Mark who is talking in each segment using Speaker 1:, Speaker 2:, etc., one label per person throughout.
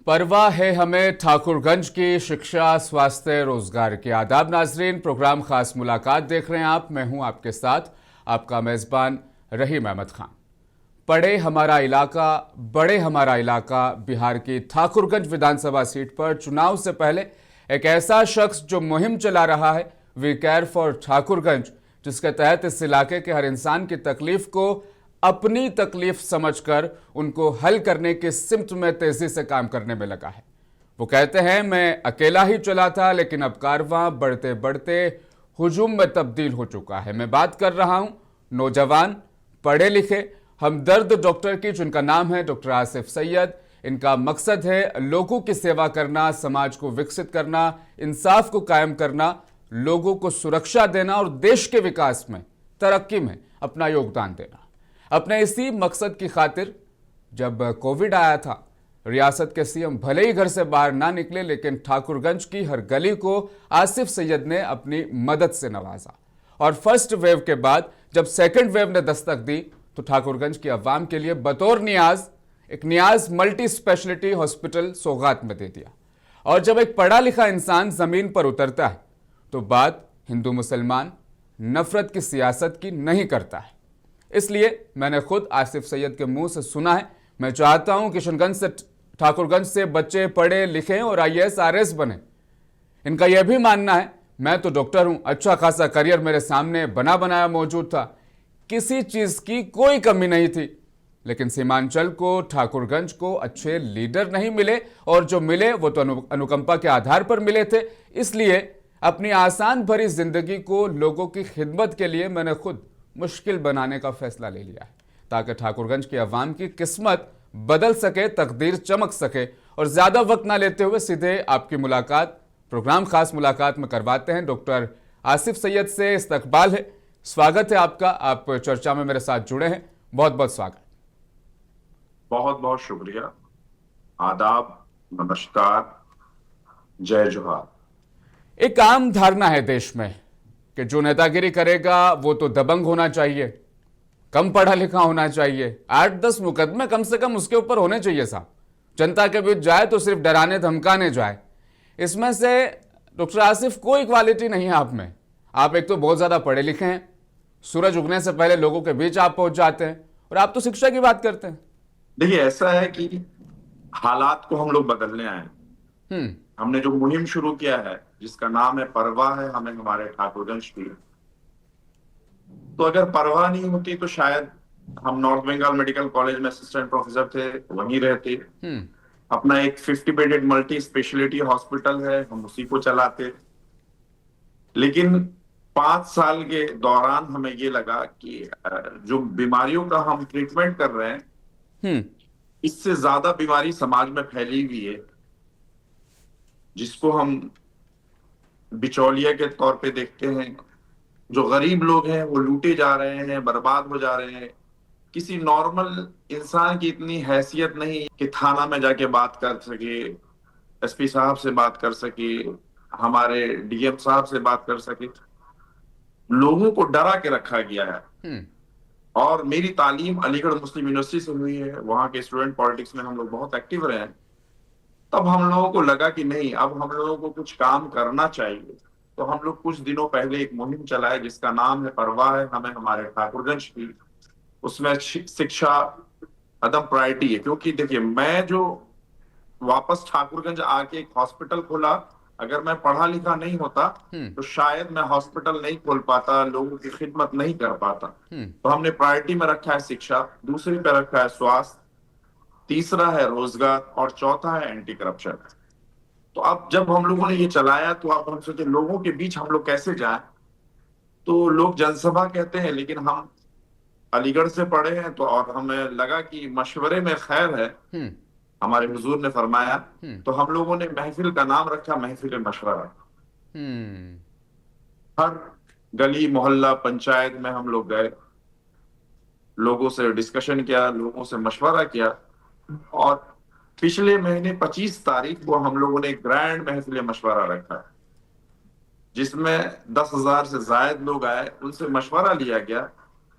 Speaker 1: परवाह है हमें ठाकुरगंज की शिक्षा, स्वास्थ्य, रोजगार के। आदाब नाजरीन, प्रोग्राम खास मुलाकात देख रहे हैं आप। मैं हूं आपके साथ आपका मेजबान रहीम अहमद खान। पढ़े हमारा इलाका, बड़े हमारा इलाका। बिहार की ठाकुरगंज विधानसभा सीट पर चुनाव से पहले एक ऐसा शख्स जो मुहिम चला रहा है, वी केयर फॉर ठाकुरगंज, जिसके तहत इस इलाके के हर इंसान की तकलीफ को अपनी तकलीफ समझकर उनको हल करने की सिमत में तेजी से काम करने में लगा है। वो कहते हैं, मैं अकेला ही चला था, लेकिन अब कारवां बढ़ते बढ़ते हुजूम में तब्दील हो चुका है। मैं बात कर रहा हूं नौजवान, पढ़े लिखे, हमदर्द डॉक्टर की, जिनका नाम है डॉक्टर आसिफ सैयद। इनका मकसद है लोगों की सेवा करना, समाज को विकसित करना, इंसाफ को कायम करना, लोगों को सुरक्षा देना और देश के विकास में, तरक्की में अपना योगदान देना। अपने इसी मकसद की खातिर जब कोविड आया था, रियासत के सीएम भले ही घर से बाहर ना निकले, लेकिन ठाकुरगंज की हर गली को आसिफ सैयद ने अपनी मदद से नवाजा। और फर्स्ट वेव के बाद जब सेकंड वेव ने दस्तक दी, तो ठाकुरगंज की आवाम के लिए बतौर नियाज एक नियाज मल्टी स्पेशलिटी हॉस्पिटल सौगात में दे दिया। और जब एक पढ़ा लिखा इंसान जमीन पर उतरता है, तो बात हिंदू मुसलमान, नफरत की सियासत की नहीं करता है। इसलिए मैंने खुद आसिफ सैयद के मुंह से सुना है। मैं चाहता हूं किशनगंज से, ठाकुरगंज से बच्चे पढ़े लिखे और आईएएस आरएस बने। इनका यह भी मानना है, मैं तो डॉक्टर हूं, अच्छा खासा करियर मेरे सामने बना बनाया मौजूद था, किसी चीज की कोई कमी नहीं थी, लेकिन सीमांचल को, ठाकुरगंज को अच्छे लीडर नहीं मिले, और जो मिले वो तो अनुकंपा के आधार पर मिले थे। इसलिए अपनी आसान भरी जिंदगी को लोगों की खिदमत के लिए मैंने खुद मुश्किल बनाने का फैसला ले लिया है, ताकि ठाकुरगंज की आवाम की किस्मत बदल सके, तकदीर चमक सके। और ज्यादा वक्त ना लेते हुए सीधे आपकी मुलाकात प्रोग्राम खास मुलाकात में करवाते हैं। डॉक्टर आसिफ सैयद से इस्तकबाल है, स्वागत है आपका। आप चर्चा में मेरे साथ जुड़े हैं, बहुत बहुत स्वागत।
Speaker 2: बहुत बहुत शुक्रिया। आदाब, नमस्कार, जय जोहार।
Speaker 1: एक आम धारणा है देश में कि जो नेतागिरी करेगा वो तो दबंग होना चाहिए, कम पढ़ा लिखा होना चाहिए, 8-10 मुकदमे कम से कम उसके ऊपर होने चाहिए साहब। जनता के बीच जाए तो सिर्फ डराने धमकाने जाए। इसमें से डॉक्टर आसिफ कोई क्वालिटी नहीं है आप में। आप एक तो बहुत ज्यादा पढ़े लिखे हैं, सूरज उगने से पहले लोगों के बीच आप पहुंच जाते हैं, और आप तो शिक्षा की बात करते हैं।
Speaker 2: देखिए, ऐसा है कि हालात को हम लोग बदलने आए हैं। हमने जो मुहिम शुरू किया है, जिसका नाम है परवाह है हमें हमारे ठाकुरगंज की, तो अगर परवाह नहीं होती तो शायद हम नॉर्थ बंगाल मेडिकल कॉलेज में असिस्टेंट प्रोफेसर थे, वहीं रहते। अपना एक 50 बेडेड मल्टी स्पेशलिटी हॉस्पिटल है, हम उसी को चलाते। लेकिन 5 साल के दौरान हमें ये लगा कि जो बीमारियों का हम ट्रीटमेंट कर रहे हैं, इससे ज्यादा बीमारी समाज में फैली हुई है, जिसको हम बिचौलिया के तौर पे देखते हैं। जो गरीब लोग हैं वो लूटे जा रहे हैं, बर्बाद हो जा रहे हैं। किसी नॉर्मल इंसान की इतनी हैसियत नहीं कि थाना में जाके बात कर सके, एसपी साहब से बात कर सके, हमारे डीएम साहब से बात कर सके। लोगों को डरा के रखा गया है। और मेरी तालीम अलीगढ़ मुस्लिम यूनिवर्सिटी से हुई है, वहां के स्टूडेंट पॉलिटिक्स में हम लोग बहुत एक्टिव रहे हैं। तब हम लोगों को लगा कि नहीं, अब हम लोगों को कुछ काम करना चाहिए। तो हम लोग कुछ दिनों पहले एक मुहिम चलाए, जिसका नाम है परवाह है हमें हमारे ठाकुरगंज की। उसमें शिक्षा अदम प्रायोरिटी है, क्योंकि देखिए, मैं जो वापस ठाकुरगंज आके एक हॉस्पिटल खोला, अगर मैं पढ़ा लिखा नहीं होता तो शायद मैं हॉस्पिटल नहीं खोल पाता, लोगों की खिदमत नहीं कर पाता। तो हमने प्रायोरिटी में रखा है शिक्षा, दूसरी पे रखा है स्वास्थ्य, तीसरा है रोजगार, और चौथा है एंटी करप्शन। तो अब जब हम लोगों ने ये चलाया, तो अब हम सोचे लोगों के बीच हम लोग कैसे जाएं। तो लोग जनसभा कहते हैं, लेकिन हम अलीगढ़ से पढ़े हैं, तो और हमें लगा कि मशवरे में खैर है, हमारे हुजूर ने फरमाया। तो हम लोगों ने महफिल का नाम रखा महफिल मशवरा। हर गली मोहल्ला पंचायत में हम लोग गए, लोगों से डिस्कशन किया, लोगों से मशवरा किया। और पिछले महीने 25 तारीख को हम लोगों ने एक ग्रैंड महफिल मशवरा रखा, जिसमें 10,000 से ज्यादा लोग आए, उनसे मशवरा लिया गया।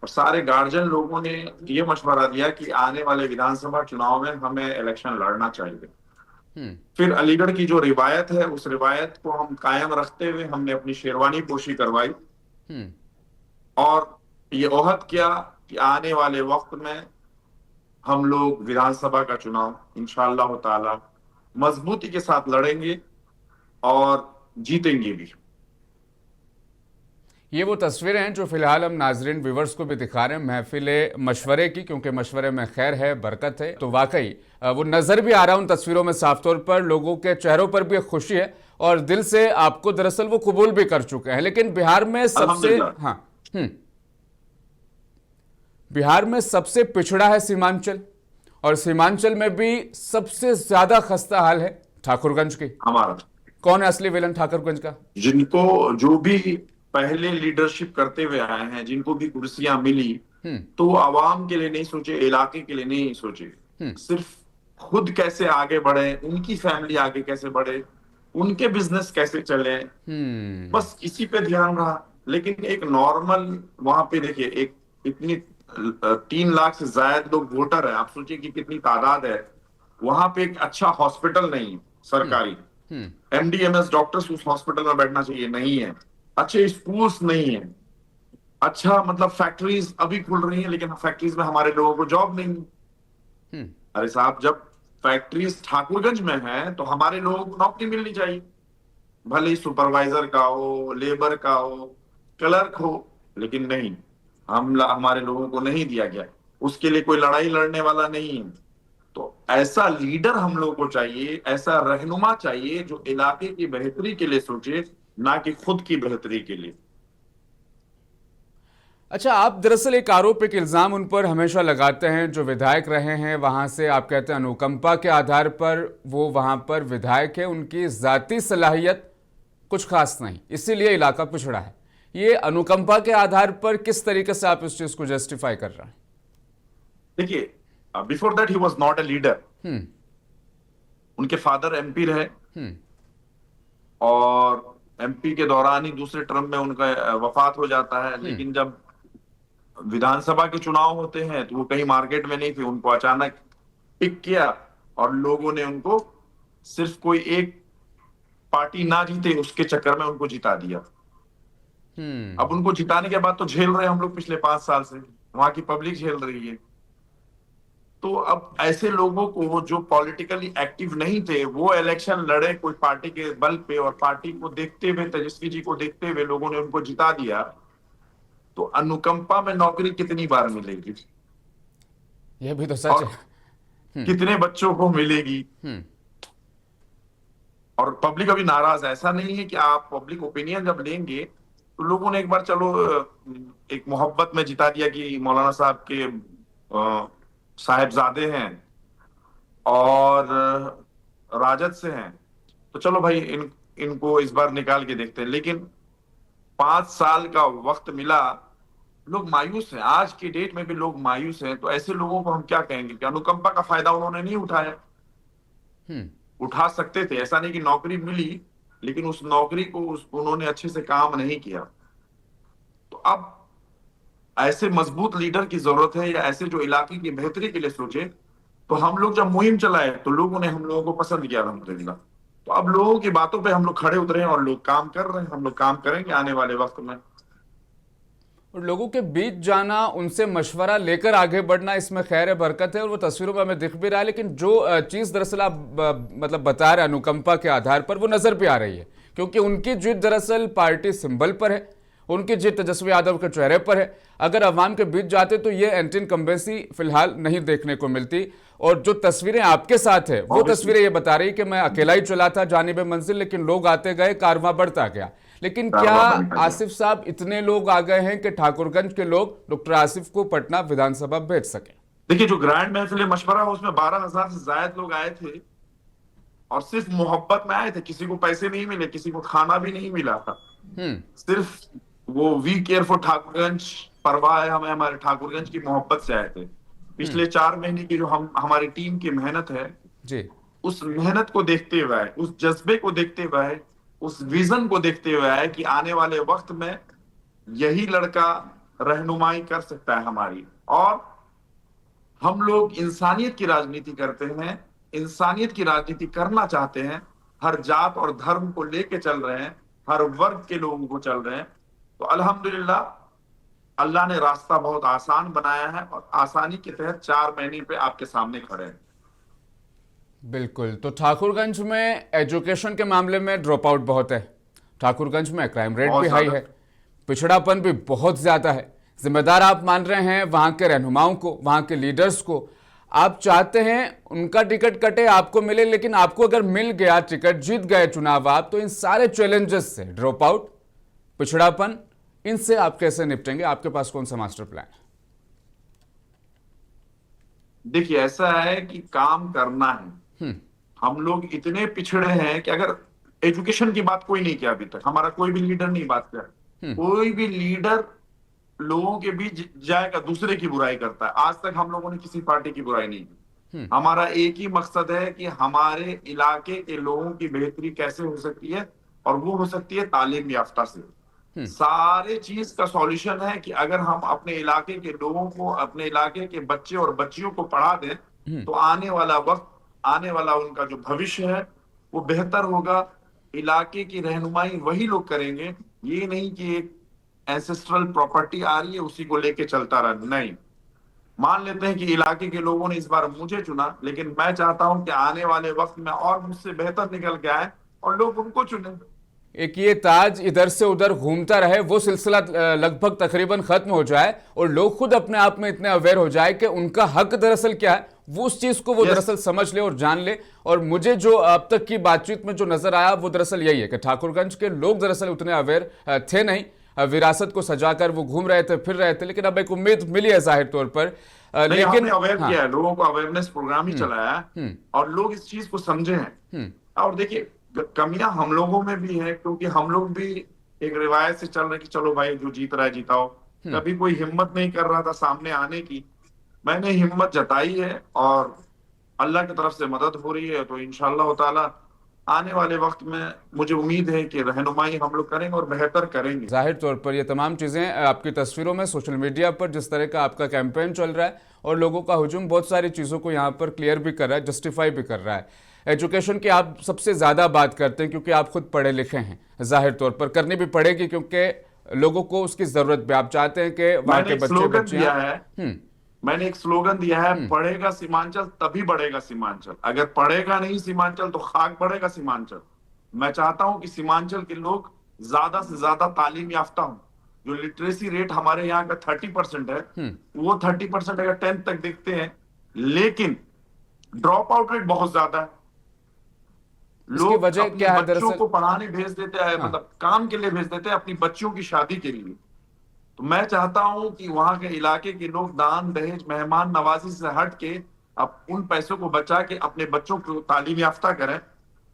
Speaker 2: और सारे गार्जियन लोगों ने ये मशवरा दिया कि आने वाले विधानसभा चुनाव में हमें इलेक्शन लड़ना चाहिए। फिर अलीगढ़ की जो रिवायत है उस रिवायत को हम कायम रखते हुए हमने अपनी शेरवानी पोशी करवाई और ये ओहद किया कि आने वाले वक्त में हम लोग विधानसभा का चुनाव इंशाअल्लाह ताला मजबूती के साथ लड़ेंगे और जीतेंगे भी।
Speaker 1: ये वो तस्वीरें हैं जो फिलहाल हम नाजरीन व्यूवर्स को भी दिखा रहे हैं महफिल मशवरे की, क्योंकि मशवरे में खैर है, बरकत है। तो वाकई वो नजर भी आ रहा है उन तस्वीरों में साफ तौर पर, लोगों के चेहरों पर भी एक खुशी है और दिल से आपको दरअसल वो कबूल भी कर चुके हैं। लेकिन बिहार में सबसे बिहार में सबसे पिछड़ा है सीमांचल, और सीमांचल में भी सबसे ज्यादा खस्ता हाल है ठाकुरगंज की।
Speaker 2: हमारा
Speaker 1: कौन है असली विलन ठाकुरगंज का?
Speaker 2: जिनको जो भी पहले लीडरशिप करते हुए आए हैं, जिनको भी कुर्सियां मिली, तो वो आवाम के लिए नहीं सोचे, इलाके के लिए नहीं सोचे, सिर्फ खुद कैसे आगे बढ़े, उनकी फैमिली आगे कैसे बढ़े, उनके बिजनेस कैसे चले, बस इसी पे ध्यान रहा। लेकिन एक नॉर्मल वहां पे देखिए, एक इतनी 3 लाख से ज्यादा लोग वोटर है, आप सोचिए कि कितनी तादाद है। वहां पे एक अच्छा हॉस्पिटल नहीं है सरकारी, एमडीएमएस डॉक्टर्स उस हॉस्पिटल में बैठना चाहिए, नहीं है। अच्छे स्कूल्स नहीं है। अच्छा मतलब फैक्ट्रीज अभी खुल रही हैं, लेकिन फैक्ट्रीज में हमारे लोगों को जॉब नहीं है। अरे साहब, जब फैक्ट्रीज ठाकुरगंज में है तो हमारे लोगों को नौकरी मिलनी चाहिए, भले ही सुपरवाइजर का हो, लेबर का हो, क्लर्क हो, लेकिन नहीं, हमारे लोगों को नहीं दिया गया। उसके लिए कोई लड़ाई लड़ने वाला नहीं है। तो ऐसा लीडर हम लोग को चाहिए, ऐसा रहनुमा चाहिए जो इलाके की बेहतरी के लिए सोचे, ना कि खुद की बेहतरी के लिए।
Speaker 1: अच्छा, आप दरअसल एक आरोप, एक इल्जाम उन पर हमेशा लगाते हैं जो विधायक रहे हैं वहां से। आप कहते हैं अनुकंपा के आधार पर वो वहां पर विधायक है, उनकी जाती सलाहियत कुछ खास नहीं, इसीलिए इलाका पिछड़ा है। ये अनुकंपा के आधार पर किस तरीके से आप इस चीज को जस्टिफाई कर रहे हैं?
Speaker 2: देखिए, before that he was not a leader. उनके फादर एमपी रहे और एमपी के दौरान ही दूसरे टर्म में उनका वफात हो जाता है। लेकिन जब विधानसभा के चुनाव होते हैं तो वो कहीं मार्केट में नहीं थे, उनको अचानक पिक किया और लोगों ने उनको सिर्फ कोई एक पार्टी ना जीते उसके चक्कर में उनको जिता दिया। अब उनको जिताने के बाद तो झेल रहे हम लोग पिछले 5 साल से, वहां की पब्लिक झेल रही है। तो अब ऐसे लोगों को जो पॉलिटिकली एक्टिव नहीं थे वो इलेक्शन लड़े कोई पार्टी के बल पे, और पार्टी को देखते हुए, तेजस्वी जी को देखते हुए लोगों ने उनको जिता दिया। तो अनुकंपा में नौकरी कितनी बार मिलेगी?
Speaker 1: यह भी तो सच है।
Speaker 2: कितने बच्चों को मिलेगी? और पब्लिक अभी नाराज है। ऐसा नहीं है कि आप पब्लिक ओपिनियन जब लेंगे तो लोगों ने एक बार चलो एक मोहब्बत में जिता दिया कि मौलाना साहब के साहिबजादे हैं और राजद से हैं, तो चलो भाई इनको इस बार निकाल के देखते हैं। लेकिन 5 साल का वक्त मिला, लोग मायूस हैं, आज की डेट में भी लोग मायूस हैं। तो ऐसे लोगों को हम क्या कहेंगे कि अनुकंपा का फायदा उन्होंने नहीं उठाया। उठा सकते थे, ऐसा नहीं कि नौकरी मिली, लेकिन उस नौकरी को उन्होंने अच्छे से काम नहीं किया। तो अब ऐसे मजबूत लीडर की जरूरत है, या ऐसे जो इलाके की बेहतरी के लिए सोचे। तो हम लोग जब मुहिम चलाए तो लोगों ने हम लोगों को पसंद किया अल्हम्दुलिल्लाह। तो अब लोगों की बातों पे हम लोग खड़े उतरे हैं और लोग काम कर रहे हैं, हम लोग काम करेंगे आने वाले वक्त में।
Speaker 1: और लोगों के बीच जाना, उनसे मशवरा लेकर आगे बढ़ना, इसमें खैर बरकत है और वो तस्वीरों में हमें दिख भी रहा है। लेकिन जो चीज़ दरअसल आप मतलब बता रहे अनुकंपा के आधार पर, वो नज़र भी आ रही है, क्योंकि उनकी जीत दरअसल पार्टी सिंबल पर है, उनकी जीत तेजस्वी यादव के चेहरे पर है। अगर अवाम के बीच जाते तो ये एंटी इनकम्बेंसी फिलहाल नहीं देखने को मिलती। और जो तस्वीरें आपके साथ है वो तस्वीरें ये बता रही कि मैं अकेला ही चला था जानिब मंजिल, लेकिन लोग आते गए, कारवां बढ़ता गया। लेकिन क्या आसिफ साहब इतने लोग आ गए हैं कि ठाकुरगंज के लोग डॉक्टर आसिफ को पटना विधानसभा भेज सके?
Speaker 2: देखिए, जो ग्रैंड महफिल मशवरा है उसमें 12,000 से ज्यादा लोग आए थे और सिर्फ मोहब्बत में आए थे। किसी को पैसे नहीं मिले, किसी को खाना भी नहीं मिला था। सिर्फ वो वी केयर फॉर ठाकुरगंज, परवाह है हमें हमारे ठाकुरगंज की मोहब्बत से आए थे। पिछले 4 महीने की जो हमारी टीम की मेहनत है
Speaker 1: जी,
Speaker 2: उस मेहनत को देखते हुए, उस जज्बे को देखते हुए, उस विजन को देखते हुए है कि आने वाले वक्त में यही लड़का रहनुमाई कर सकता है हमारी। और हम लोग इंसानियत की राजनीति करते हैं, इंसानियत की राजनीति करना चाहते हैं, हर जात और धर्म को लेके चल रहे हैं, हर वर्ग के लोगों को चल रहे हैं, तो अल्हम्दुलिल्लाह अल्लाह ने रास्ता बहुत आसान बनाया है और आसानी के तहत 4 महीने पे आपके सामने खड़े हैं।
Speaker 1: बिल्कुल। तो ठाकुरगंज में एजुकेशन के मामले में ड्रॉप आउट बहुत है, ठाकुरगंज में क्राइम रेट
Speaker 2: बहुत
Speaker 1: भी हाई
Speaker 2: ज्यादा।
Speaker 1: है, पिछड़ापन भी बहुत ज़्यादा है। जिम्मेदार आप मान रहे हैं वहाँ के रहनुमाओं को, वहाँ के लीडर्स को। आप चाहते हैं उनका टिकट कटे, आपको मिले, लेकिन आपको अगर मिल गया टिकट, जीत गए चुनाव आप, तो इन सारे चैलेंजेस से, ड्रॉप आउट, पिछड़ापन, इनसे आप कैसे निपटेंगे? आपके पास कौन सा मास्टर प्लान है?
Speaker 2: देखिए, ऐसा है कि काम करना है। हम लोग इतने पिछड़े हैं कि अगर एजुकेशन की बात कोई नहीं किया अभी तक, हमारा कोई भी लीडर नहीं बात किया। कोई भी लीडर लोगों के बीच जाएगा दूसरे की बुराई करता है। आज तक हम लोगों ने किसी पार्टी की बुराई नहीं की। हमारा एक ही मकसद है कि हमारे इलाके के लोगों की बेहतरी कैसे हो सकती है, और वो हो सकती है तालीम याफ्ता से। सारे चीज का सॉल्यूशन है कि अगर हम अपने इलाके के लोगों को, अपने इलाके के बच्चे और बच्चियों को पढ़ा दें, तो आने वाला वक्त, आने वाला उनका जो भविष्य है वो बेहतर होगा। इलाके की रहनुमाई वही लोग करेंगे, ये नहीं कि एक एंसेस्ट्रल प्रॉपर्टी आ रही है उसी को लेके चलता रहा। नहीं, मान लेते हैं कि इलाके के लोगों ने इस बार मुझे चुना, लेकिन मैं चाहता हूं कि आने वाले वक्त में और मुझसे बेहतर निकल के आए और लोग उनको चुने।
Speaker 1: एक ये ताज इधर से उधर घूमता रहे, वो सिलसिला लगभग तकरीबन खत्म हो जाए और लोग खुद अपने आप में इतने अवेयर हो जाए कि उनका हक दरअसल क्या है, वो उस चीज को वो दरअसल समझ ले और जान ले। और मुझे जो अब तक की बातचीत में जो नजर आया वो दरअसल यही है कि ठाकुरगंज के लोग दरअसल उतने अवेयर थे नहीं। विरासत को सजाकर वो घूम रहे थे, फिर रहे थे, लेकिन अब एक उम्मीद मिली है जाहिर तौर पर।
Speaker 2: लेकिन
Speaker 1: लेकिन
Speaker 2: अवेयर किया है, लोगों को अवेयरनेस प्रोग्राम ही चलाया है और लोग इस चीज को समझे हैं। और देखिए, कमियां हम लोगों में भी है, क्योंकि हम लोग भी एक रिवायत से चल रहे कि चलो भाई जो जीत रहा है जिताओ। कभी कोई हिम्मत नहीं कर रहा था सामने आने की, मैंने हिम्मत जताई है और अल्लाह की तरफ से मदद हो रही है। तो इंशाअल्लाह ताला आने वाले वक्त में मुझे उम्मीद है कि रहनुमाई हम लोग करेंगे और बेहतर करेंगे।
Speaker 1: जाहिर तौर पर ये तमाम चीज़ें आपकी तस्वीरों में, सोशल मीडिया पर जिस तरह का आपका कैंपेन चल रहा है और लोगों का हुजूम बहुत सारी चीज़ों को यहाँ पर क्लियर भी कर रहा है, जस्टिफाई भी कर रहा है। एजुकेशन की आप सबसे ज़्यादा बात करते हैं क्योंकि आप खुद पढ़े लिखे हैं, जाहिर तौर पर करनी भी पड़ेगी क्योंकि लोगों को उसकी ज़रूरत भी। आप चाहते हैं कि वहाँ के बच्चे बच्चियाँ।
Speaker 2: मैंने एक स्लोगन दिया है, पढ़ेगा सीमांचल तभी बढ़ेगा सीमांचल। अगर पढ़ेगा नहीं सीमांचल तो खाक बढ़ेगा सीमांचल। मैं चाहता हूं कि सीमांचल के लोग ज्यादा से ज्यादा तालीम याफ्ता हों। जो लिटरेसी रेट हमारे यहाँ का 30% है, वो 30% अगर 10th तक देखते हैं, लेकिन ड्रॉप आउट रेट बहुत ज्यादा है।
Speaker 1: इसकी
Speaker 2: लोग
Speaker 1: वजह
Speaker 2: अपने
Speaker 1: क्या है
Speaker 2: बच्चों
Speaker 1: दरअसल?
Speaker 2: को पढ़ाने भेज देते हैं, मतलब काम के लिए भेज देते हैं, अपनी बच्चियों की शादी के लिए। तो मैं चाहता हूं कि वहां के इलाके के लोग दान दहेज मेहमान नवाजी से हट के अब उन पैसों को बचा के अपने बच्चों को तालीम याफ्ता करें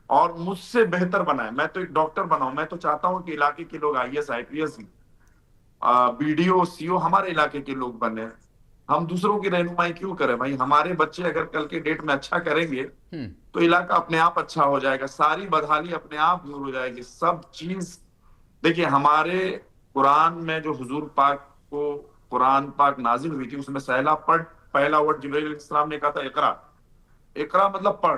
Speaker 2: और मुझसे बेहतर बनाए। मैं तो एक डॉक्टर बनाऊं, मैं तो चाहता हूं कि इलाके के लोग IAS IPS BDO CO हमारे इलाके के लोग बने। हम दूसरों की रहनुमाई क्यों करें भाई? हमारे बच्चे अगर कल के डेट में अच्छा करेंगे तो इलाका अपने आप अच्छा हो जाएगा, सारी बदहाली अपने आप दूर हो जाएगी, सब चीज। देखिए, हमारे कुरान में जो हुजूर पाक को कुरान पाक नाजिल हुई थी, उसमें पहला वर्ड जिब्रील अलैहिस्सलाम ने कहा था इकरा। इकरा मतलब पढ़।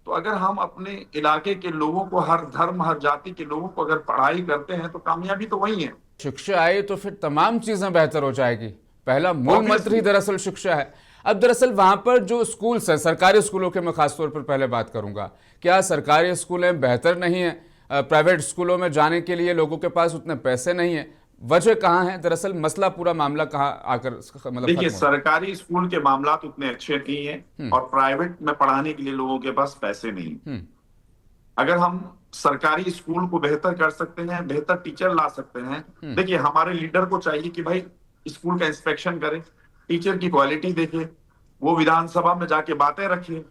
Speaker 2: तो अगर हम अपने इलाके के लोगों को, हर धर्म हर जाति के लोगों को अगर पढ़ाई करते हैं तो कामयाबी तो वही है।
Speaker 1: शिक्षा आई तो फिर तमाम चीजें बेहतर हो जाएगी। पहला मूल मंत्र ही
Speaker 2: Obviously।
Speaker 1: दरअसल शिक्षा है। अब दरअसल वहां पर जो स्कूल्स हैं, सरकारी स्कूलों के मैं खासतौर पर पहले बात करूंगा, क्या सरकारी स्कूलें बेहतर नहीं है? प्राइवेट स्कूलों में जाने के लिए लोगों के पास उतने पैसे नहीं है। वजह कहाँ है दरअसल? मसला, पूरा मामला कहाँ आकर मतलब
Speaker 2: देखिए,
Speaker 1: खत्म हो?
Speaker 2: सरकारी स्कूल के मामला उतने अच्छे नहीं है और प्राइवेट में पढ़ाने के लिए लोगों के पास पैसे नहीं। अगर हम सरकारी स्कूल को बेहतर कर सकते हैं, बेहतर टीचर ला सकते हैं। देखिए, हमारे लीडर को चाहिए कि भाई स्कूल का इंस्पेक्शन करे, टीचर की क्वालिटी देखे, वो विधानसभा में जाके बातें रखे,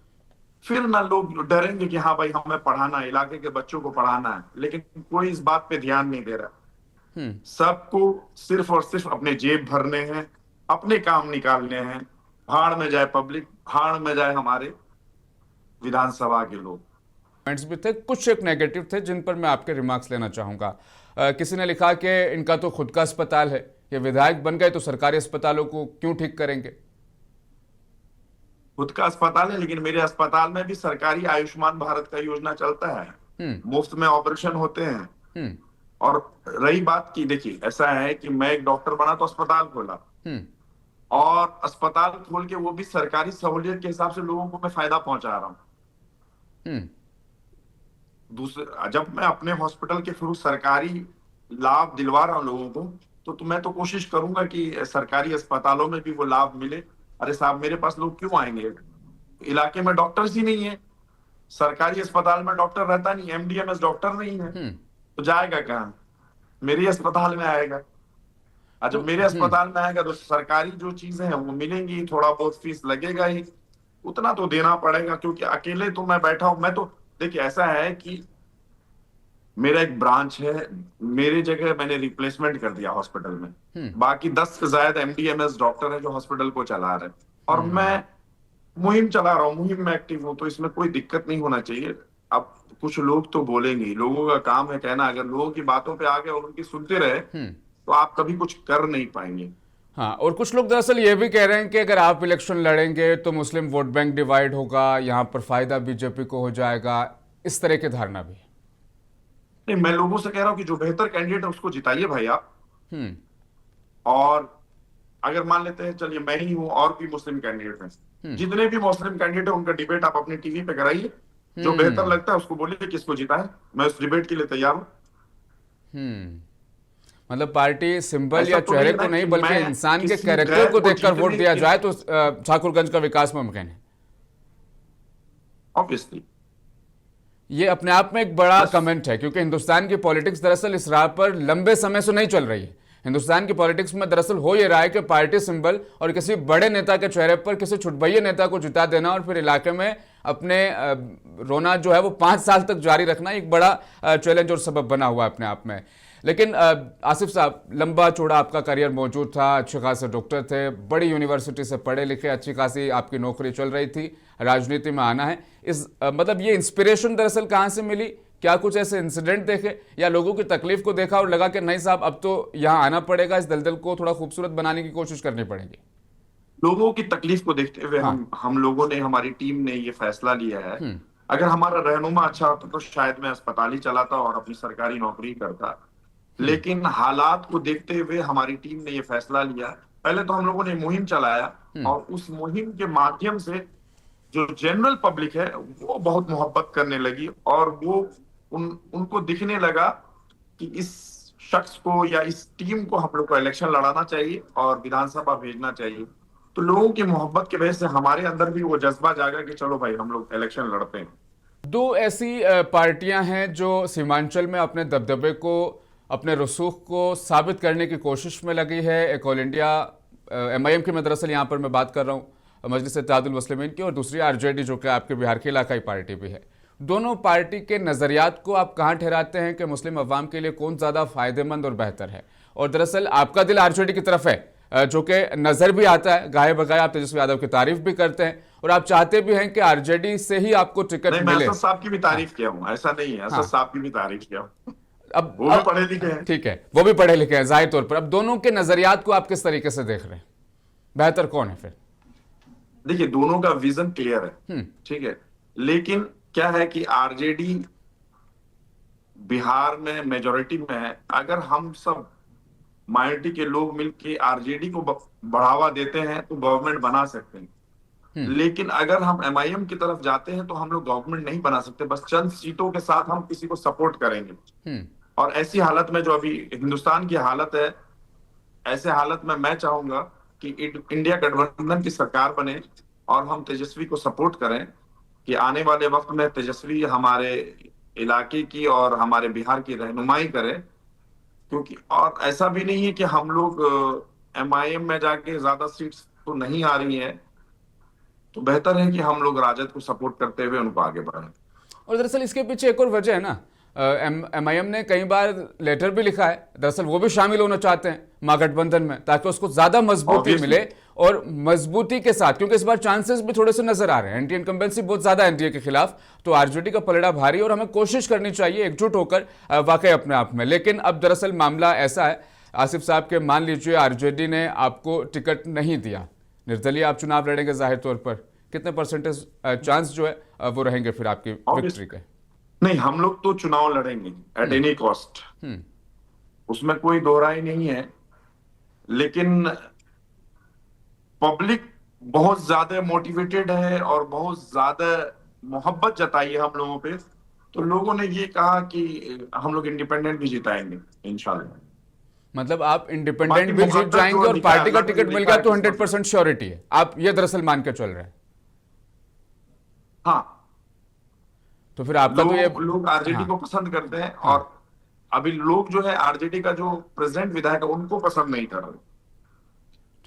Speaker 2: फिर ना लोग डरेंगे कि हाँ भाई हमें पढ़ाना है, इलाके के बच्चों को पढ़ाना है। लेकिन कोई इस बात पे ध्यान नहीं दे रहा। सबको सिर्फ और सिर्फ अपने जेब भरने हैं, अपने काम निकालने हैं। भाड़ में जाए पब्लिक, भाड़ में जाए हमारे विधानसभा के लोग।
Speaker 1: कमेंट्स भी थे, कुछ एक नेगेटिव थे जिन पर मैं आपके रिमार्क्स लेना चाहूंगा। किसी ने लिखा कि इनका तो खुद का अस्पताल है, ये विधायक बन गए तो सरकारी अस्पतालों को क्यों ठीक करेंगे?
Speaker 2: खुद का अस्पताल है, लेकिन मेरे अस्पताल में भी सरकारी आयुष्मान भारत का योजना चलता है,
Speaker 1: हम्म।
Speaker 2: मुफ्त में ऑपरेशन होते हैं।
Speaker 1: हम्म।
Speaker 2: और रही बात की, देखिए ऐसा है कि मैं एक डॉक्टर बना तो अस्पताल खोला,
Speaker 1: हम्म।
Speaker 2: और अस्पताल खोल के वो भी सरकारी सहूलियत के हिसाब से लोगों को मैं फायदा पहुंचा रहा हूँ।
Speaker 1: हम्म।
Speaker 2: दूसरे, जब मैं अपने हॉस्पिटल के थ्रू सरकारी लाभ दिलवा रहा हूँ लोगों को, तो मैं तो कोशिश करूंगा कि सरकारी अस्पतालों में भी वो लाभ मिले। अरे साहब, मेरे पास लोग क्यों आएंगे? इलाके में डॉक्टर्स ही नहीं है, सरकारी अस्पताल में डॉक्टर रहता नहीं, एमडीएमएस डॉक्टर नहीं है,
Speaker 1: हम्म।
Speaker 2: तो जाएगा कहाँ? मेरे ही अस्पताल में आएगा। और
Speaker 1: तो
Speaker 2: जब मेरे अस्पताल में आएगा तो सरकारी जो चीजें हैं वो मिलेंगी, थोड़ा बहुत फीस लगेगा ही, उतना तो देना पड़ेगा, क्योंकि अकेले तो मैं बैठा हूं। मैं तो, देखिए ऐसा है कि मेरा एक ब्रांच है, मेरे जगह मैंने रिप्लेसमेंट कर दिया हॉस्पिटल में, बाकी 10 से ज्यादा एमडीएमएस डॉक्टर है जो हॉस्पिटल को चला रहे हैं, और मैं मुहिम चला रहा हूँ, मुहिम में एक्टिव हूँ, तो इसमें कोई दिक्कत नहीं होना चाहिए। अब कुछ लोग तो बोलेंगे, लोगों का काम है कहना, अगर लोगों की बातों पे आ गए और उनकी सुनते रहे तो आप कभी कुछ कर नहीं पाएंगे।
Speaker 1: हाँ, और कुछ लोग दरअसल ये भी कह रहे हैं कि अगर आप इलेक्शन लड़ेंगे तो मुस्लिम वोट बैंक डिवाइड होगा, यहाँ पर फायदा बीजेपी को हो जाएगा, इस तरह की धारणा भी है।
Speaker 2: नहीं, मैं लोगों से कह रहा हूँ कि जो बेहतर कैंडिडेट है उसको जिताइए भाई आप।
Speaker 1: हम्म।
Speaker 2: और अगर मान लेते हैं, चलिए मैं ही हूं और भी मुस्लिम कैंडिडेट हैं, जितने भी मुस्लिम कैंडिडेट है उनका डिबेट आप अपनी टीवी पे कराइए, जो बेहतर लगता है उसको बोलिए किसको जिताए, मैं उस डिबेट के लिए तैयार हूं।
Speaker 1: हम्म। मतलब पार्टी सिंबल
Speaker 2: ऐसा
Speaker 1: या
Speaker 2: तो नहीं
Speaker 1: चेहरे
Speaker 2: है
Speaker 1: को
Speaker 2: ना
Speaker 1: नहीं
Speaker 2: कि
Speaker 1: बल्कि
Speaker 2: मैं
Speaker 1: इंसान के
Speaker 2: किसी
Speaker 1: कैरेक्टर
Speaker 2: गैर
Speaker 1: को
Speaker 2: को
Speaker 1: देखकर वोट
Speaker 2: जीतने
Speaker 1: दिया
Speaker 2: के,
Speaker 1: जाए तो ठाकुरगंज का विकास मुमकिन है।
Speaker 2: ऑब्वियसली
Speaker 1: ये अपने आप में एक बड़ा
Speaker 2: बस।
Speaker 1: कमेंट है, क्योंकि हिंदुस्तान की पॉलिटिक्स दरअसल इस राह पर लंबे समय से नहीं चल रही है। हिंदुस्तान की पॉलिटिक्स में दरअसल हो ये रहा है कि पार्टी सिंबल और किसी बड़े नेता के चेहरे पर किसी छुटभइये नेता को जिता देना और फिर इलाके में अपने रोना जो है वो 5 साल तक जारी रखना एक बड़ा चैलेंज और सबब बना हुआ है अपने आप में। लेकिन आसिफ साहब, लंबा चौड़ा आपका करियर मौजूद था, अच्छे खासे डॉक्टर थे, बड़ी यूनिवर्सिटी से पढ़े लिखे, अच्छी खासी आपकी नौकरी चल रही थी, राजनीति में आना है। मतलब ये इंस्पिरेशन दरअसल कहाँ से मिली? क्या कुछ ऐसे इंसिडेंट देखे या लोगों की तकलीफ को देखा और लगा कि नहीं साहब अब तो यहाँ आना पड़ेगा, इस दलदल को थोड़ा खूबसूरत बनाने की कोशिश करनी पड़ेगी?
Speaker 2: लोगों की तकलीफ को देखते हुए
Speaker 1: हाँ।
Speaker 2: हम लोगों ने, हमारी टीम ने ये फैसला लिया है। अगर हमारा रहनुमा अच्छा होता तो शायद मैं अस्पताल ही चलाता और अपनी सरकारी नौकरी करता, लेकिन हालात को देखते हुए हमारी टीम ने ये फैसला लिया। पहले तो हम लोगों ने मुहिम चलाया, और उस मुहिम के माध्यम से जो जनरल पब्लिक है वो बहुत मोहब्बत करने लगी, और वो उनको दिखने लगा कि इस शख्स को या इस टीम को हम लोग को इलेक्शन लड़ाना चाहिए और विधानसभा भेजना चाहिए। तो लोगों की मोहब्बत की वजह से हमारे अंदर भी वो जज्बा जागा कि चलो भाई हम लोग इलेक्शन लड़ते हैं।
Speaker 1: दो ऐसी पार्टियां हैं जो सीमांचल में अपने दबदबे को, अपने रसूख को साबित करने की कोशिश में लगी है। एक ऑल इंडिया एमआईएम की मैं दरअसल यहाँ पर मैं बात कर रहा हूँ, मजलिस इत्तेहादुल मुस्लिमीन की, और दूसरी आरजेडी जो कि आपके बिहार की इलाकाई पार्टी भी है। दोनों पार्टी के नज़रियात को आप कहाँ ठहराते हैं कि मुस्लिम अवाम के लिए कौन ज़्यादा फायदेमंद और बेहतर है? और दरअसल आपका दिल आरजेडी की तरफ है, जो कि नज़र भी आता है, गाहे बगाए आप तेजस्वी यादव की तारीफ भी करते हैं और आप चाहते भी हैं कि आरजेडी से ही आपको टिकट
Speaker 2: नहीं, मैं
Speaker 1: मिले।
Speaker 2: असद साहब की भी तारीफ किया हूँ, ऐसा नहीं है, असद साहब की भी तारीफ किया हूँ,
Speaker 1: अब
Speaker 2: वो भी पढ़े लिखे हैं।
Speaker 1: ठीक है, वो भी पढ़े लिखे हैं जाहिर तौर पर। अब दोनों के नज़रियात को आप किस तरीके से देख रहे हैं? बेहतर कौन है फिर?
Speaker 2: देखिए, दोनों का विजन क्लियर है, ठीक है, लेकिन क्या है कि आरजेडी बिहार में मेजोरिटी में है। अगर हम सब माइनॉरिटी के लोग मिलके आरजेडी को बढ़ावा देते हैं तो गवर्नमेंट बना सकते हैं, लेकिन अगर हम एमआईएम की तरफ जाते हैं तो हम लोग गवर्नमेंट नहीं बना सकते, बस चंद सीटों के साथ हम किसी को सपोर्ट करेंगे। और ऐसी हालत में, जो अभी हिंदुस्तान की हालत है, ऐसे हालत में मैं चाहूंगा कि इंडिया गठबंधन की सरकार बने और हम तेजस्वी को सपोर्ट करें कि आने वाले वक्त में तेजस्वी हमारे इलाके की और हमारे बिहार की रहनुमाई करे। क्योंकि और ऐसा भी नहीं है कि हम लोग एमआईएम में जाके ज्यादा सीट्स तो नहीं आ रही है, तो बेहतर है कि हम लोग राजद को सपोर्ट करते हुए उनको आगे बढ़ाएं।
Speaker 1: और दरअसल इसके पीछे एक और वजह है ना, एमआईएम ने कई बार लेटर भी लिखा है, दरअसल वो भी शामिल होना चाहते हैं महागठबंधन में ताकि उसको ज्यादा मजबूती मिले, और मजबूती के साथ, क्योंकि इस बार चांसेस भी थोड़े से नजर आ रहे हैं, एंटी इनकम्बेंसी बहुत ज्यादा एनडीए के खिलाफ, तो आरजेडी का पलड़ा भारी और हमें कोशिश करनी चाहिए एकजुट होकर वाकई अपने आप में। लेकिन अब दरअसल मामला ऐसा है आसिफ साहब के, मान लीजिए आरजेडी ने आपको टिकट नहीं दिया, निर्दलीय आप चुनाव लड़ेंगे जाहिर तौर पर, कितने परसेंटेज चांस जो है वो रहेंगे फिर आपकी विक्ट्री के?
Speaker 2: नहीं, हम लोग तो चुनाव लड़ेंगे एट एनी कॉस्ट, उसमें कोई दो राय नहीं है। लेकिन पब्लिक बहुत ज्यादा मोटिवेटेड है और बहुत ज्यादा मोहब्बत जताई है हम लोगों पे, तो लोगों ने ये कहा कि हम लोग इंडिपेंडेंट भी जिताएंगे इंशाल्लाह।
Speaker 1: मतलब आप इंडिपेंडेंट
Speaker 2: बाकी
Speaker 1: भी जीत
Speaker 2: मुकद्दर
Speaker 1: जाएंगे
Speaker 2: जो
Speaker 1: और
Speaker 2: लिखा है,
Speaker 1: पार्टी का
Speaker 2: अल्लाह ने
Speaker 1: टिकट मिल
Speaker 2: लिखा
Speaker 1: गया
Speaker 2: है
Speaker 1: तो
Speaker 2: किस्मत
Speaker 1: 100% श्योरिटी है, आप ये दरअसल मान के चल रहे हैं?
Speaker 2: हाँ,
Speaker 1: तो फिर आपका तो ये
Speaker 2: लोग आरजेडी
Speaker 1: हाँ
Speaker 2: को पसंद करते हैं,
Speaker 1: हाँ,
Speaker 2: और अभी लोग जो है आरजेडी का जो प्रेसिडेंट विधायक है उनको पसंद नहीं कर रहे।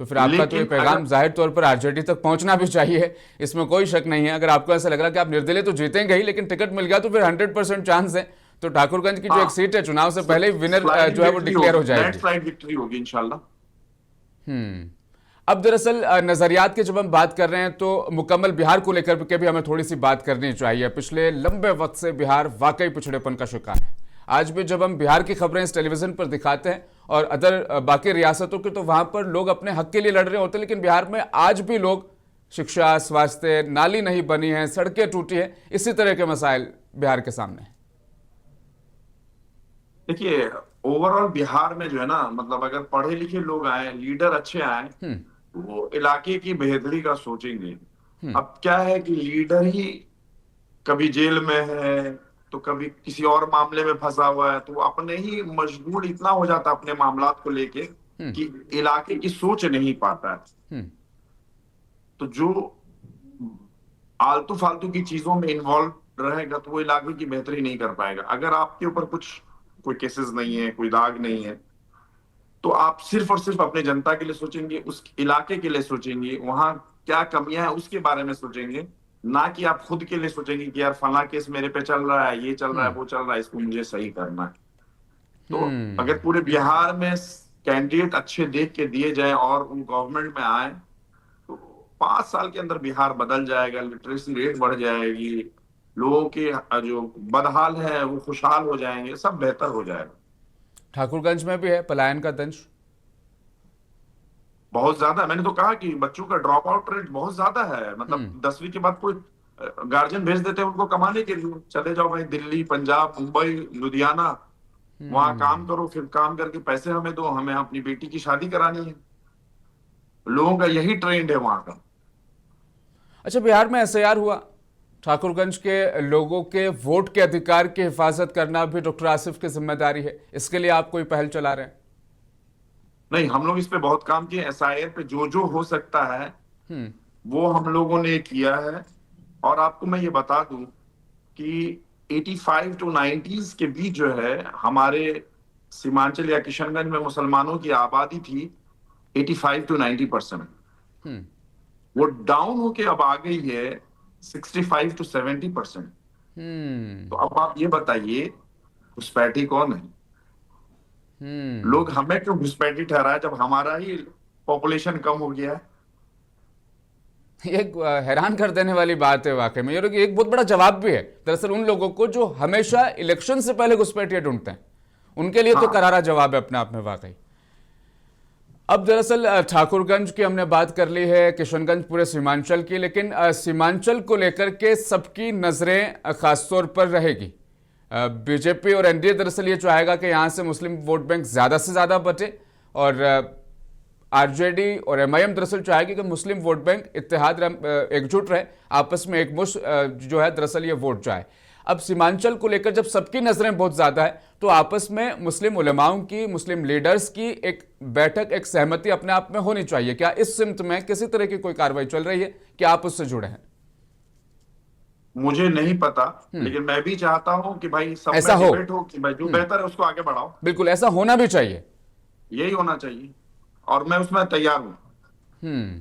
Speaker 1: तो फिर आपका तो ये
Speaker 2: लेकिन
Speaker 1: पैगाम
Speaker 2: अगर
Speaker 1: जाहिर तौर पर आरजेडी तक पहुंचना भी चाहिए, इसमें कोई शक नहीं है। अगर आपको ऐसा लग रहा है कि आप निर्दलीय तो जीतेंगे ही लेकिन टिकट मिल गया तो फिर 100% चांस है, तो ठाकुरगंज की जो एक सीट है चुनाव से पहले ही विनर जो है वो डिक्लेयर हो जाएगी,
Speaker 2: लैंडस्लाइड विक्ट्री होगी इंशाल्लाह।
Speaker 1: अब दरअसल नजरियात की जब हम बात कर रहे हैं तो मुकम्मल बिहार को लेकर के भी हमें थोड़ी सी बात करनी चाहिए। पिछले लंबे वक्त से बिहार वाकई पिछड़ेपन का शिकार है। आज भी जब हम बिहार की खबरें इस टेलीविजन पर दिखाते हैं और अदर बाकी रियासतों की, तो वहां पर लोग अपने हक के लिए लड़ रहे होते हैं, लेकिन बिहार में आज भी लोग शिक्षा, स्वास्थ्य, नाली नहीं बनी है, सड़कें टूटी है, इसी तरह के मसाइल बिहार के सामने हैं।
Speaker 2: देखिए, ओवरऑल बिहार में जो है ना, मतलब अगर पढ़े लिखे लोग आए, लीडर अच्छे आए, वो इलाके की बेहतरी का सोचेंगे। अब क्या है कि लीडर ही कभी जेल में है तो कभी किसी और मामले में फंसा हुआ है, तो वो अपने ही मशगूल इतना हो जाता है अपने मामलात को लेके कि इलाके की सोच नहीं पाता है। तो जो आलतू फालतू की चीजों में इन्वॉल्व रहेगा तो वो इलाके की बेहतरी नहीं कर पाएगा। अगर आपके ऊपर कोई केसेस नहीं है, कोई दाग नहीं है, तो आप सिर्फ और सिर्फ अपने जनता के लिए सोचेंगे, उस इलाके के लिए सोचेंगे, वहां क्या कमियां हैं उसके बारे में सोचेंगे, ना कि आप खुद के लिए सोचेंगे कि यार फला केस मेरे पे चल रहा है, ये चल रहा है, वो चल रहा है, इसको मुझे सही करना है। तो अगर पूरे बिहार में कैंडिडेट अच्छे देख के दिए जाए और उन गवर्नमेंट में आए तो 5 साल के अंदर बिहार बदल जाएगा, लिटरेसी रेट बढ़ जाएगी, लोगों के जो बदहाल है वो खुशहाल हो जाएंगे, सब बेहतर हो जाएगा।
Speaker 1: ठाकुरगंज में भी है पलायन का दंश
Speaker 2: बहुत ज्यादा। मैंने तो कहा कि बच्चों का ड्रॉप आउट रेट बहुत ज्यादा है, मतलब 10वीं के बाद कोई गार्जियन भेज देते हैं उनको कमाने के लिए, चले जाओ भाई दिल्ली, पंजाब, मुंबई, लुधियाना, वहां काम करो, फिर काम करके पैसे हमें दो, हमें अपनी बेटी की शादी करानी है। लोगों का यही ट्रेंड है वहां का।
Speaker 1: अच्छा, बिहार में एसआईआर हुआ, ठाकुरगंज के लोगों के वोट के अधिकार की हिफाजत करना भी डॉक्टर आसिफ की जिम्मेदारी है, इसके लिए आप कोई पहल चला रहे हैं?
Speaker 2: नहीं, हम लोग इस पे बहुत काम किए। एसआईआर पे जो जो हो सकता है वो हम लोगों ने किया है। और आपको मैं ये बता दूं कि 85 to 90s के बीच जो है हमारे सीमांचल या किशनगंज में मुसलमानों की आबादी थी 85 to 90%। वो डाउन होके अब आ गई है 65 to 70%। तो अब आप ये बताइए घुसपैठी कौन है? लोग हमें क्यों घुसपैठी ठहराए जब हमारा ही पॉपुलेशन कम हो गया है?
Speaker 1: एक हैरान कर देने वाली बात है वाकई में, ये एक बहुत बड़ा जवाब भी है दरअसल उन लोगों को जो हमेशा इलेक्शन से पहले घुसपैठिए ढूंढते हैं, उनके लिए तो करारा जवाब है अपने आप में वाकई। अब दरअसल ठाकुरगंज की हमने बात कर ली है, किशनगंज पूरे सीमांचल की, लेकिन सीमांचल को लेकर के सबकी नजरें खासतौर पर रहेगी। बीजेपी और एनडीए दरअसल ये चाहेगा कि यहाँ से मुस्लिम वोट बैंक ज़्यादा से ज़्यादा बटे, और आरजेडी और एमआईएम दरअसल चाहेगी कि मुस्लिम वोट बैंक इत्तेहाद एकजुट रहे, आपस में एक मुश्त जो है दरअसल ये वोट जाए। अब सीमांचल को लेकर जब सबकी नजरें बहुत ज़्यादा है तो आपस में मुस्लिम उलमाओं की, मुस्लिम लीडर्स की एक बैठक, एक सहमति अपने आप में होनी चाहिए। क्या इस सिमत में किसी तरह की कोई कार्रवाई चल रही है कि आप उससे जुड़े हैं?
Speaker 2: मुझे नहीं पता, लेकिन मैं भी चाहता हूं कि भाई सब
Speaker 1: ऐसा
Speaker 2: में
Speaker 1: हो,
Speaker 2: डिबेट हो कि भाई जो बेहतर है उसको आगे बढ़ाओ।
Speaker 1: बिल्कुल ऐसा होना भी चाहिए,
Speaker 2: यही होना चाहिए और मैं उसमें तैयार हूं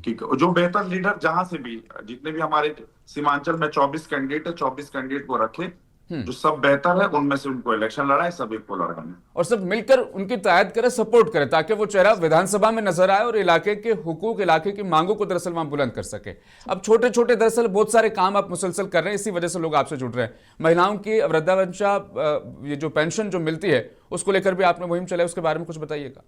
Speaker 2: कि जो बेहतर लीडर जहां से भी, जितने भी हमारे सीमांचल में 24 कैंडिडेट है, 24 कैंडिडेट को रखे, जो सब बेहतर है उनमें से उनको इलेक्शन लड़ाए, सब एक को लड़ाए
Speaker 1: और सब मिलकर उनकी तायद करे, सपोर्ट करे, ताकि वो चेहरा विधानसभा में नजर आए और इलाके के हुकूक, इलाके की मांगों को दरअसल वहां बुलंद कर सके। अब छोटे छोटे दरअसल बहुत सारे काम आप मुसलसल कर रहे हैं, इसी वजह से लोग आपसे जुड़ रहे हैं। महिलाओं की वृद्धावस्था, ये जो पेंशन जो मिलती है उसको लेकर भी आपने मुहिम चलाई, उसके बारे में कुछ बताइएगा।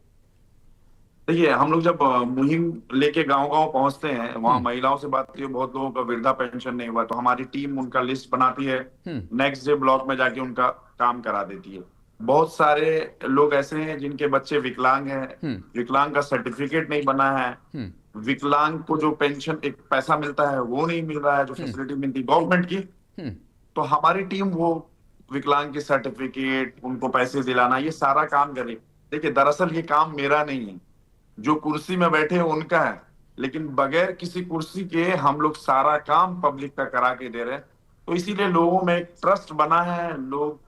Speaker 2: देखिए, हम लोग जब मुहिम लेके गांव-गांव पहुंचते हैं, वहां
Speaker 1: हम्म।
Speaker 2: महिलाओं से बात की, बहुत लोगों का वृद्धा पेंशन नहीं हुआ, तो हमारी टीम उनका लिस्ट बनाती है,
Speaker 1: हम्म।
Speaker 2: नेक्स्ट डे ब्लॉक में जाके उनका काम करा देती है। बहुत सारे लोग ऐसे हैं जिनके बच्चे विकलांग हैं,
Speaker 1: हम्म।
Speaker 2: विकलांग का सर्टिफिकेट नहीं बना है,
Speaker 1: हम्म।
Speaker 2: विकलांग को जो पेंशन एक पैसा मिलता है वो नहीं मिल रहा है, जो
Speaker 1: हम्म।
Speaker 2: फैसिलिटी मिलती है गवर्नमेंट की।
Speaker 1: हम्म।
Speaker 2: तो हमारी टीम वो विकलांग के सर्टिफिकेट, उनको पैसे दिलाना, ये सारा काम करे। देखिए, दरअसल ये काम मेरा नहीं है, जो कुर्सी में बैठे हैं उनका है, लेकिन बगैर किसी कुर्सी के हम लोग सारा काम पब्लिक का करा के दे रहे हैं। तो इसीलिए लोगों में एक ट्रस्ट बना है, लोग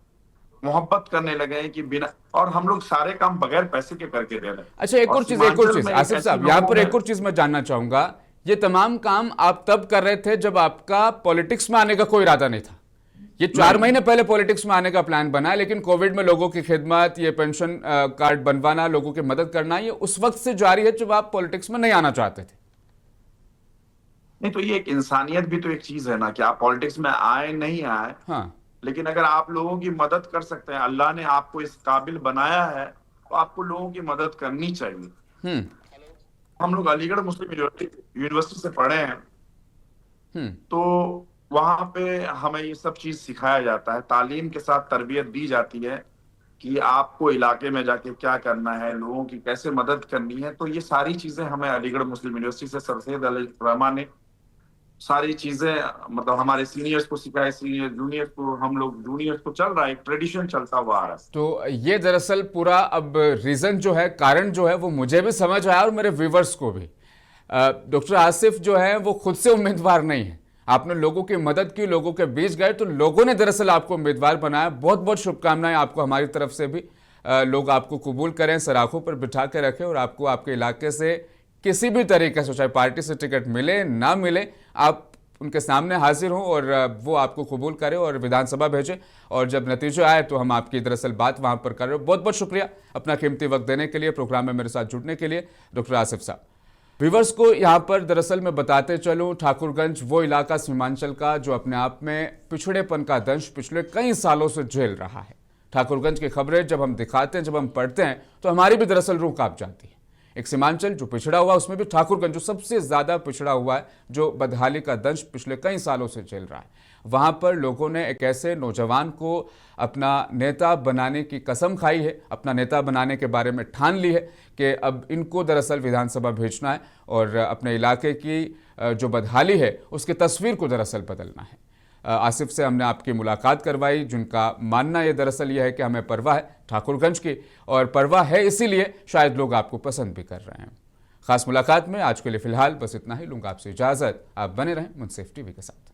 Speaker 2: मोहब्बत करने लगे हैं कि बिना, और हम लोग सारे काम बगैर पैसे के करके दे रहे हैं।
Speaker 1: अच्छा, एक
Speaker 2: और
Speaker 1: और
Speaker 2: सीमांचल
Speaker 1: चीज
Speaker 2: में एक
Speaker 1: आसिफ
Speaker 2: ऐसी
Speaker 1: साहब, यहाँ
Speaker 2: लोगों
Speaker 1: पर
Speaker 2: में,
Speaker 1: एक और चीज मैं जानना चाहूंगा। ये तमाम काम आप तब कर रहे थे जब आपका पॉलिटिक्स में आने का कोई इरादा नहीं था। ये 4 महीने पहले पॉलिटिक्स में आने का प्लान बना है, लेकिन कोविड में लोगों की खिदमत, ये पेंशन कार्ड बनवाना, लोगों की मदद करना, ये उस वक्त से जारी है जब आप पॉलिटिक्स में नहीं आना चाहते थे।
Speaker 2: नहीं तो ये एक इंसानियत भी तो एक चीज है ना, कि आप पॉलिटिक्स में आए नहीं आए,
Speaker 1: हाँ।
Speaker 2: लेकिन अगर आप लोगों की मदद कर सकते हैं, अल्लाह ने आपको इस काबिल बनाया है, तो आपको लोगों की मदद करनी चाहिए।
Speaker 1: हम्म।
Speaker 2: हम लोग अलीगढ़ मुस्लिम यूनिवर्सिटी से पढ़े हैं,
Speaker 1: हम्म।
Speaker 2: तो वहां पे हमें ये सब चीज सिखाया जाता है, तालीम के साथ तरबियत दी जाती है कि आपको इलाके में जाके क्या करना है, लोगों की कैसे मदद करनी है। तो ये सारी चीजें हमें अलीगढ़ मुस्लिम यूनिवर्सिटी से सर सैयद अली रहमान ने सारी चीजें, मतलब हमारे सीनियर्स को सिखाए, सीनियर जूनियर्स को, हम लोग जूनियर्स को, चल रहा है, एक ट्रेडिशन चलता हुआ आ रहा है।
Speaker 1: तो ये दरअसल पूरा अब रीज़न जो है, कारण जो है, वो मुझे भी समझ आया और मेरे व्यूवर्स को भी। डॉक्टर आसिफ जो है वो खुद से उम्मीदवार नहीं है, आपने लोगों की मदद की, लोगों के बीच गए, तो लोगों ने दरअसल आपको उम्मीदवार बनाया। बहुत बहुत शुभकामनाएं आपको हमारी तरफ से भी। लोग आपको कबूल करें, सराखों पर बिठा के रखें और आपको आपके इलाके से किसी भी तरीके से, चाहे पार्टी से टिकट मिले ना मिले, आप उनके सामने हाजिर हों और वो आपको कबूल करें और विधानसभा भेजें। और जब नतीजा आए तो हम आपकी दरअसल बात वहाँ पर कर रहे हो। बहुत बहुत शुक्रिया अपना कीमती वक्त देने के लिए, प्रोग्राम में मेरे साथ जुड़ने के लिए डॉक्टर आसिफ साहब। व्यूवर्स को यहाँ पर दरअसल मैं बताते चलूँ, ठाकुरगंज वो इलाका सीमांचल का जो अपने आप में पिछड़ेपन का दंश पिछले कई सालों से झेल रहा है। ठाकुरगंज की खबरें जब हम दिखाते हैं, जब हम पढ़ते हैं, तो हमारी भी दरअसल रूह कांप जाती है। एक सीमांचल जो पिछड़ा हुआ, उसमें भी ठाकुरगंज जो सबसे ज्यादा पिछड़ा हुआ है, जो बदहाली का दंश पिछले कई सालों से झेल रहा है, वहां पर लोगों ने एक ऐसे नौजवान को अपना नेता बनाने की कसम खाई है, अपना नेता बनाने के बारे में ठान ली है कि अब इनको दरअसल विधानसभा भेजना है और अपने इलाके की जो बदहाली है उसकी तस्वीर को दरअसल बदलना है। आसिफ से हमने आपकी मुलाकात करवाई, जिनका मानना ये दरअसल यह है कि हमें परवाह है ठाकुरगंज की, और परवाह है इसीलिए शायद लोग आपको पसंद भी कर रहे हैं। खास मुलाकात में आज के लिए फिलहाल बस इतना ही। लूंगा आपसे इजाज़त। आप बने रहें मुंसिफ टीवी के साथ।